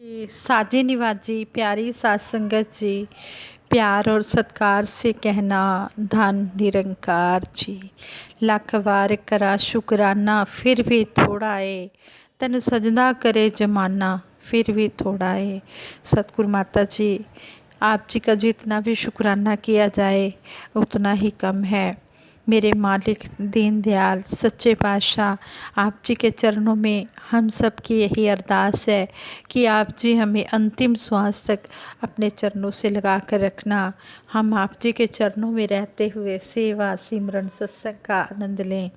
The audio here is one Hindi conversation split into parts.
साजी निवाजी प्यारी सात संगत जी, प्यार और सत्कार से कहना धन निरंकार जी। लख वार करा शुकराना फिर भी थोड़ा है, तन सजदा करे जमाना फिर भी थोड़ा है। सतगुरु माता जी, आप जी का जितना भी शुकराना किया जाए उतना ही कम है। मेरे मालिक दीनदयाल सच्चे पातशाह, आप जी के चरणों में हम सब की यही अरदास है कि आप जी हमें अंतिम श्वास तक अपने चरणों से लगा कर रखना। हम आप जी के चरणों में रहते हुए सेवा सिमरन सत्संग का आनंद लें।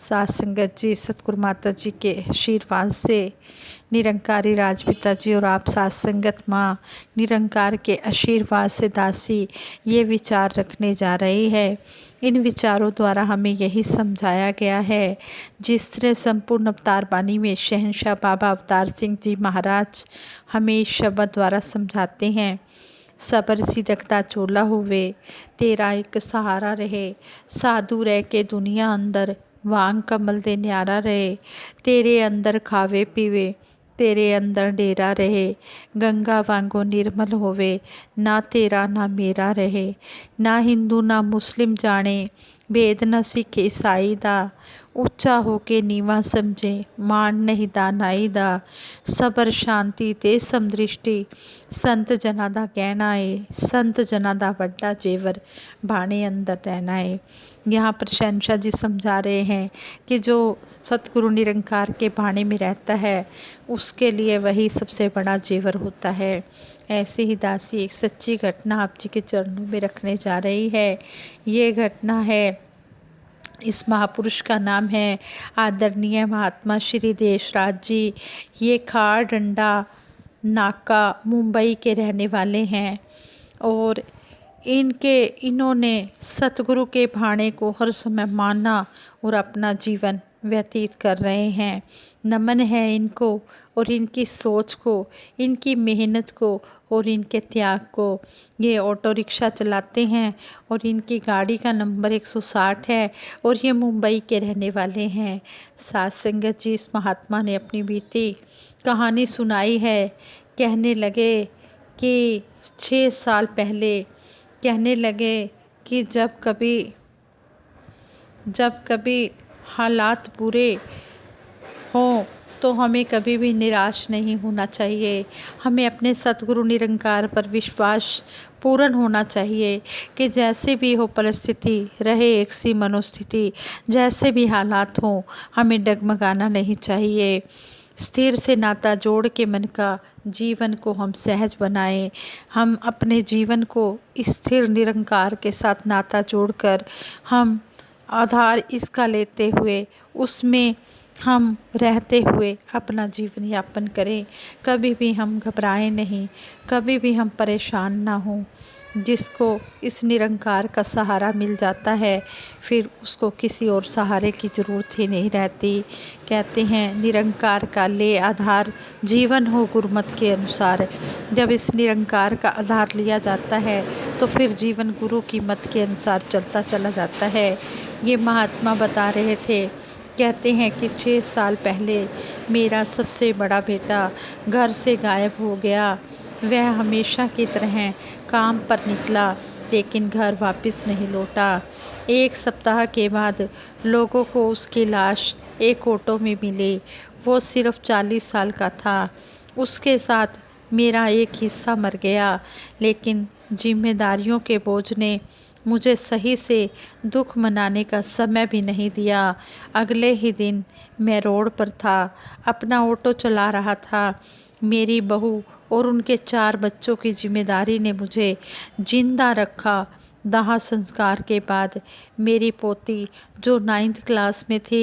सात संगत जी, सतगुरु माता जी के आशीर्वाद से निरंकारी राजपिता जी और आप सात संगत माँ निरंकार के आशीर्वाद से दासी ये विचार रखने जा रही है। इन विचारों द्वारा हमें यही समझाया गया है, जिस तरह संपूर्ण अवतार बानी में शहंशाह बाबा अवतार सिंह जी महाराज हमें इस शब्द द्वारा समझाते हैं। सबर सिदकता चोला हुए, तेरा एक सहारा रहे, साधु रह के दुनिया अंदर वांग कमल दे न्यारा रहे, तेरे अंदर खावे पीवे तेरे अंदर डेरा रहे, गंगा वांगो निर्मल होवे, ना तेरा ना मेरा रहे, ना हिंदू ना मुस्लिम जाने, भेद न सिख ईसाई दा, ਉੱਚਾ ਹੋ ਕੇ ਨੀਵਾਂ ਸਮਝੇ, ਮਾਣ ਨਹੀਂ ਦਾਨਾਈ ਦਾ, ਸਬਰ ਸ਼ਾਂਤੀ ਤੇ ਸਮਦ੍ਰਿਸ਼ਟੀ संत जना ਦਾ कहना है, संत जना ਦਾ ਵੱਡਾ जेवर भाने अंदर रहना है। यहाँ पर शहंशाह जी समझा रहे हैं कि जो सतगुरु निरंकार के भाने में रहता है उसके लिए वही सबसे बड़ा जेवर होता है। ऐसे ही दासी एक सच्ची घटना आप जी के चरणों में रखने जा रही है। ये घटना है, इस महापुरुष का नाम है आदरणीय महात्मा श्री देशराज जी। ये खार डंडा नाका मुंबई के रहने वाले हैं और इन्होंने सतगुरु के भाणे को हर समय माना और अपना जीवन व्यतीत कर रहे हैं। नमन है इनको और इनकी सोच को, इनकी मेहनत को और इनके त्याग को। ये ऑटो रिक्शा चलाते हैं और इनकी गाड़ी का नंबर 160 है और ये मुंबई के रहने वाले हैं। सात संगत जी, इस महात्मा ने अपनी बीती कहानी सुनाई है। कहने लगे कि 6 साल पहले कहने लगे कि जब कभी हालात बुरे हों तो हमें कभी भी निराश नहीं होना चाहिए। हमें अपने सतगुरु निरंकार पर विश्वास पूर्ण होना चाहिए कि जैसे भी हो परिस्थिति रहे, एक सी मनोस्थिति, जैसे भी हालात हों हमें डगमगाना नहीं चाहिए। स्थिर से नाता जोड़ के मन का जीवन को हम सहज बनाएं। हम अपने जीवन को स्थिर निरंकार के साथ नाता जोड़कर हम आधार इसका लेते हुए उसमें हम रहते हुए अपना जीवन यापन करें। कभी भी हम घबराएं नहीं, कभी भी हम परेशान ना हों। जिसको इस निरंकार का सहारा मिल जाता है फिर उसको किसी और सहारे की ज़रूरत ही नहीं रहती। कहते हैं निरंकार का ले आधार जीवन हो गुरुमत के अनुसार। जब इस निरंकार का आधार लिया जाता है तो फिर जीवन गुरु की मत के अनुसार चलता चला जाता है। ये महात्मा बता रहे थे, कहते हैं कि 6 साल पहले मेरा सबसे बड़ा बेटा घर से गायब हो गया। वह हमेशा की तरह काम पर निकला लेकिन घर वापस नहीं लौटा। 1 सप्ताह के बाद लोगों को उसकी लाश एक ऑटो में मिली। वो सिर्फ 40 साल का था। उसके साथ मेरा एक हिस्सा मर गया, लेकिन जिम्मेदारियों के बोझ ने मुझे सही से दुख मनाने का समय भी नहीं दिया। अगले ही दिन मैं रोड पर था, अपना ऑटो चला रहा था। मेरी बहू और उनके 4 बच्चों की जिम्मेदारी ने मुझे जिंदा रखा। दाह संस्कार के बाद मेरी पोती जो 9th क्लास में थी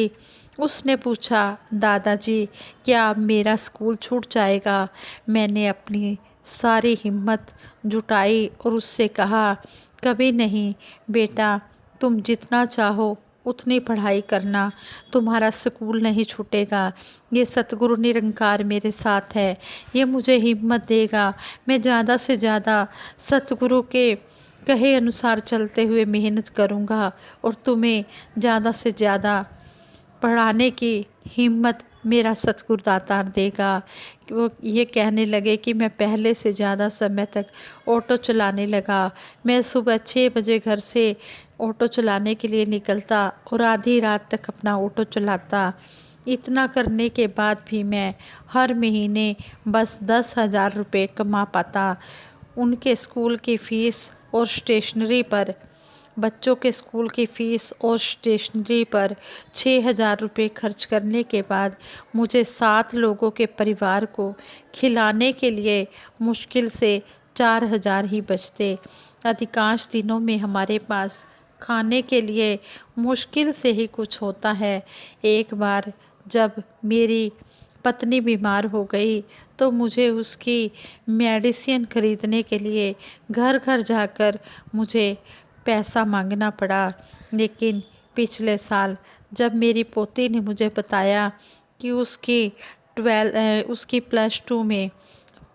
उसने पूछा, दादाजी क्या अब मेरा स्कूल छूट जाएगा? मैंने अपनी सारी हिम्मत जुटाई और उससे कहा, कभी नहीं बेटा, तुम जितना चाहो उतनी पढ़ाई करना, तुम्हारा स्कूल नहीं छूटेगा। ये सतगुरु निरंकार मेरे साथ है, ये मुझे हिम्मत देगा। मैं ज़्यादा से ज़्यादा सतगुरु के कहे अनुसार चलते हुए मेहनत करूँगा और तुम्हें ज़्यादा से ज़्यादा पढ़ाने की हिम्मत मेरा सतगुरु दातार देगा। कि वो ये कहने लगे कि मैं पहले से ज़्यादा समय तक ऑटो चलाने लगा। मैं सुबह 6 बजे घर से ऑटो चलाने के लिए निकलता और आधी रात तक अपना ऑटो चलाता। इतना करने के बाद भी मैं हर महीने बस 10,000 रुपये कमा पाता। उनके स्कूल की फ़ीस और स्टेशनरी पर, बच्चों के स्कूल की फ़ीस और स्टेशनरी पर 6,000 रुपये खर्च करने के बाद मुझे 7 लोगों के परिवार को खिलाने के लिए मुश्किल से 4,000 ही बचते। अधिकांश दिनों में हमारे पास खाने के लिए मुश्किल से ही कुछ होता है। एक बार जब मेरी पत्नी बीमार हो गई तो मुझे उसकी मेडिसिन खरीदने के लिए घर घर जाकर मुझे पैसा मांगना पड़ा। लेकिन पिछले साल जब मेरी पोती ने मुझे बताया कि उसकी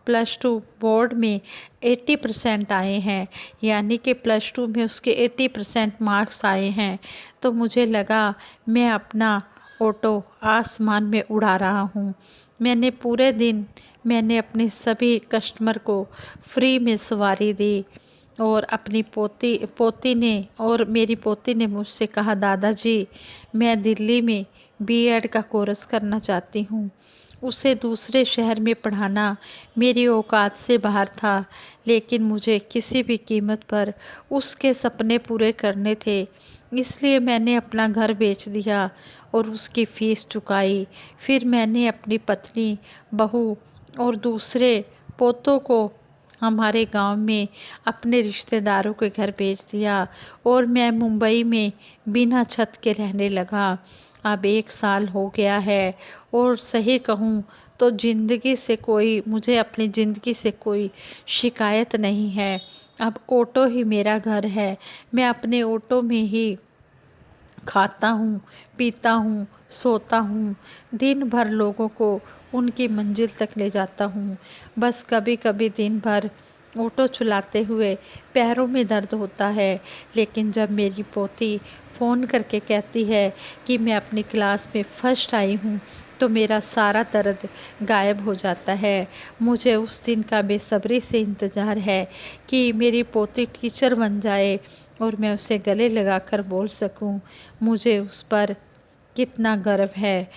+2 बोर्ड में 80% आए हैं, यानी कि +2 में उसके 80% मार्क्स आए हैं, तो मुझे लगा मैं अपना ऑटो आसमान में उड़ा रहा हूँ। मैंने अपने सभी कस्टमर को फ्री में सवारी दी। और अपनी मेरी पोती ने मुझसे कहा, दादाजी मैं दिल्ली में बीएड का कोर्स करना चाहती हूँ। उसे दूसरे शहर में पढ़ाना मेरी औकात से बाहर था, लेकिन मुझे किसी भी कीमत पर उसके सपने पूरे करने थे। इसलिए मैंने अपना घर बेच दिया और उसकी फ़ीस चुकाई। फिर मैंने अपनी पत्नी, बहू और दूसरे पोतों को हमारे गांव में अपने रिश्तेदारों के घर भेज दिया और मैं मुंबई में बिना छत के रहने लगा। अब 1 साल हो गया है और सही कहूँ तो मुझे अपनी ज़िंदगी से कोई शिकायत नहीं है। अब ऑटो ही मेरा घर है। मैं अपने ऑटो में ही खाता हूँ, पीता हूँ, सोता हूँ, दिन भर लोगों को उनकी मंजिल तक ले जाता हूँ। बस कभी कभी दिन भर ऑटो चलाते हुए पैरों में दर्द होता है, लेकिन जब मेरी पोती फ़ोन करके कहती है कि मैं अपनी क्लास में फर्स्ट आई हूँ तो मेरा सारा दर्द गायब हो जाता है। मुझे उस दिन का बेसब्री से इंतज़ार है कि मेरी पोती टीचर बन जाए और मैं उसे गले लगाकर बोल सकूं, मुझे उस पर कितना गर्व है।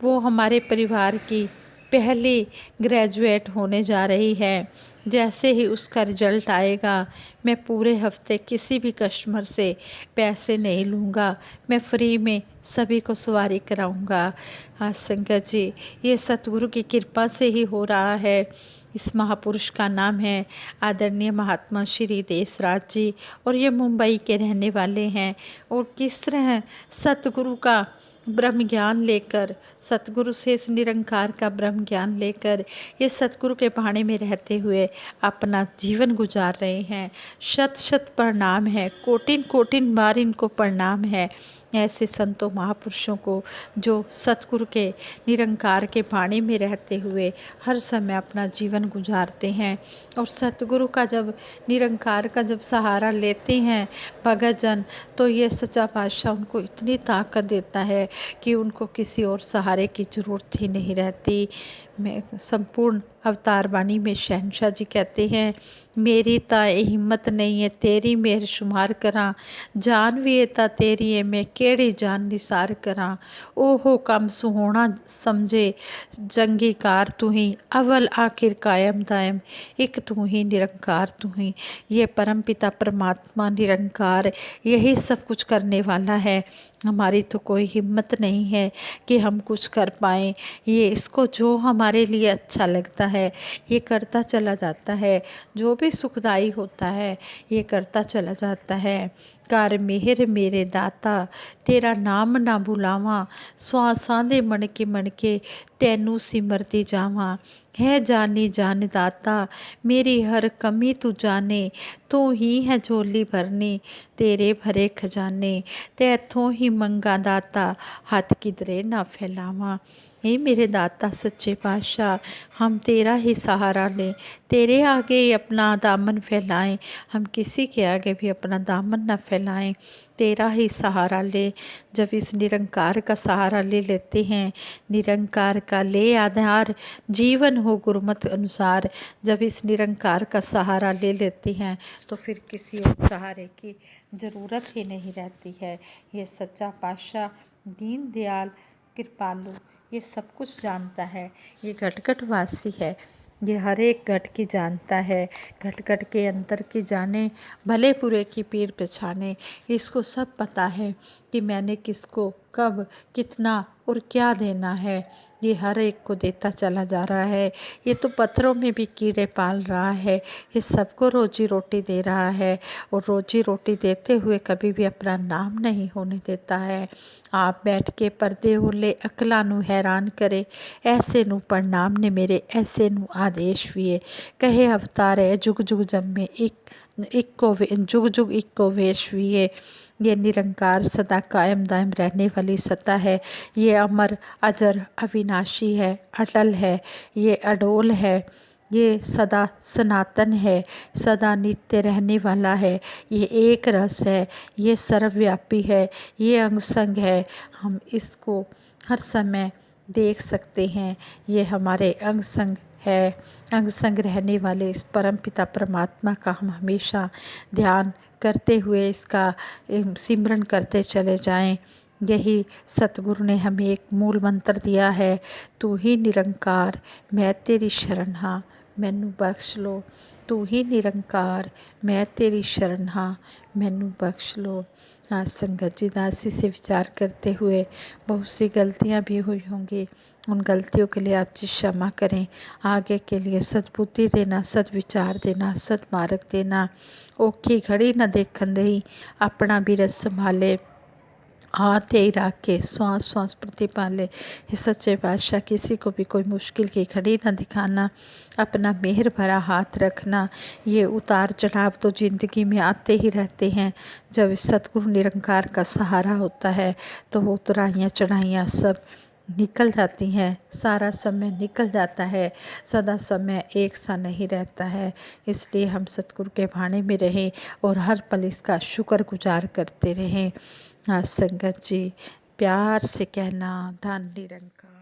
वो हमारे परिवार की पहली ग्रेजुएट होने जा रही है। जैसे ही उसका रिज़ल्ट आएगा मैं पूरे हफ्ते किसी भी कस्टमर से पैसे नहीं लूँगा, मैं फ्री में सभी को सवारी कराऊँगा। हाँ संगत जी, ये सतगुरु की कृपा से ही हो रहा है। इस महापुरुष का नाम है आदरणीय महात्मा श्री देसराज जी और ये मुंबई के रहने वाले हैं। और किस तरह सतगुरु का ब्रह्म ज्ञान लेकर, सतगुरु से इस निरंकार का ब्रह्म ज्ञान लेकर ये सतगुरु के भाने में रहते हुए अपना जीवन गुजार रहे हैं। शत शत प्रणाम है, कोटिन कोटिन बार इनको प्रणाम है ऐसे संतों महापुरुषों को जो सतगुरु के निरंकार के भाने में रहते हुए हर समय अपना जीवन गुजारते हैं। और सतगुरु का जब निरंकार का जब सहारा लेते हैं भगत जन, तो ये सच्चा पातशाह उनको इतनी ताकत देता है कि उनको किसी और सहारे की ज़रूरत ही नहीं रहती। मैं संपूर्ण अवतार वाणी में शहनशाह जी कहते हैं, मेरी ताए हिम्मत नहीं है तेरी मेहर शुमार करा, जान भी एता तेरी है मैं केड़ी जान निसार करा। ओहो कम सुहोना समझे जंगी कार तू ही, अव्वल आखिर कायम दायम एक तू ही निरंकार तू ही। ये परमपिता परमात्मा निरंकार यही सब कुछ करने वाला है। हमारी तो कोई हिम्मत नहीं है कि हम कुछ कर पाएँ। ये इसको जो हमारे लिए अच्छा लगता है ये करता चला जाता है, जो भी सुखदाई होता है ये करता चला जाता है। कर मेहर मेरे दाता तेरा नाम ना भुलावां, स्वासां दे मणके तैनू सिमरती जावां। है जानी जान दाता मेरी हर कमी तू जाने, तू ही है झोली भरनी तेरे भरे खजाने, तैथों ही मंगा दाता हाथ किधरे ना फैलावां। हे मेरे दाता सच्चे पातशाह, हम तेरा ही सहारा लें, तेरे आगे ही अपना दामन फैलाएं। हम किसी के आगे भी अपना दामन न फैलाएं, तेरा ही सहारा लें। जब इस निरंकार का सहारा ले लेते हैं, निरंकार का ले आधार जीवन हो गुरुमत अनुसार, जब इस निरंकार का सहारा ले लेते हैं तो फिर किसी और सहारे की ज़रूरत ही नहीं रहती है। ये सच्चा पातशाह दीन दयाल कृपालु ये सब कुछ जानता है, ये घट वासी है, ये हर एक घट की जानता है, घट के अंतर की जाने, भले बुरे की पीर पछाने। इसको सब पता है कि मैंने किसको कब कितना और क्या देना है, ये हर एक को देता चला जा रहा है। ये तो पत्थरों में भी कीड़े पाल रहा है, ये सबको रोजी रोटी दे रहा है, और रोजी रोटी देते हुए कभी भी अपना नाम नहीं होने देता है। आप बैठ के पर्दे ओले अकला नू हैरान करे, ऐसे नू प्रणाम ने मेरे ऐसे नू आदेश विए, कहे अवतार है जुग जुग जम्मे जुग जुग इक्को वेश विए। ये निरंकार सदा कायम दायम रहने वाली सत्ता है, ये अमर अजर अविनाशी है, अटल है, ये अडोल है, ये सदा सनातन है, सदा नित्य रहने वाला है, ये एक रस है, ये सर्वव्यापी है, ये अंग संग है। हम इसको हर समय देख सकते हैं, ये हमारे अंग संग है। अंग संग रहने वाले इस परम पिता परमात्मा का हम हमेशा ध्यान करते हुए इसका सिमरन करते चले जाएं। यही सतगुरु ने हमें एक मूल मंत्र दिया है, तू ही निरंकार मैं तेरी शरण हाँ मैनू बख्श लो। तू ही निरंकार मैं तेरी शरण हाँ मैनू बख्श लो। आज संगत जी दासी से विचार करते हुए बहुत सी गलतियाँ भी हुई होंगी, उन गलतियों के लिए आप जी क्षमा करें। आगे के लिए सद्बुद्धि देना, सद्विचार देना, सद्मार्ग देना। औखी घड़ी न देखन दही, अपना भी रस संभाले, हाथ ही राखे श्वास श्वास प्रतिपाले। ये सच्चे बादशाह किसी को भी कोई मुश्किल की घड़ी न दिखाना, अपना मेहर भरा हाथ रखना। ये उतार चढ़ाव तो ज़िंदगी में आते ही रहते हैं, जब इस सतगुरु निरंकार का सहारा होता है तो वो उतराइयाँ चढ़ाइयाँ सब निकल जाती हैं, सारा समय निकल जाता है, सदा समय एक सा नहीं रहता है। इसलिए हम सतगुरु के भाने में रहें और हर पल इसका शुक्रगुजार करते रहें। आज संगत जी प्यार से कहना धन निरंकार।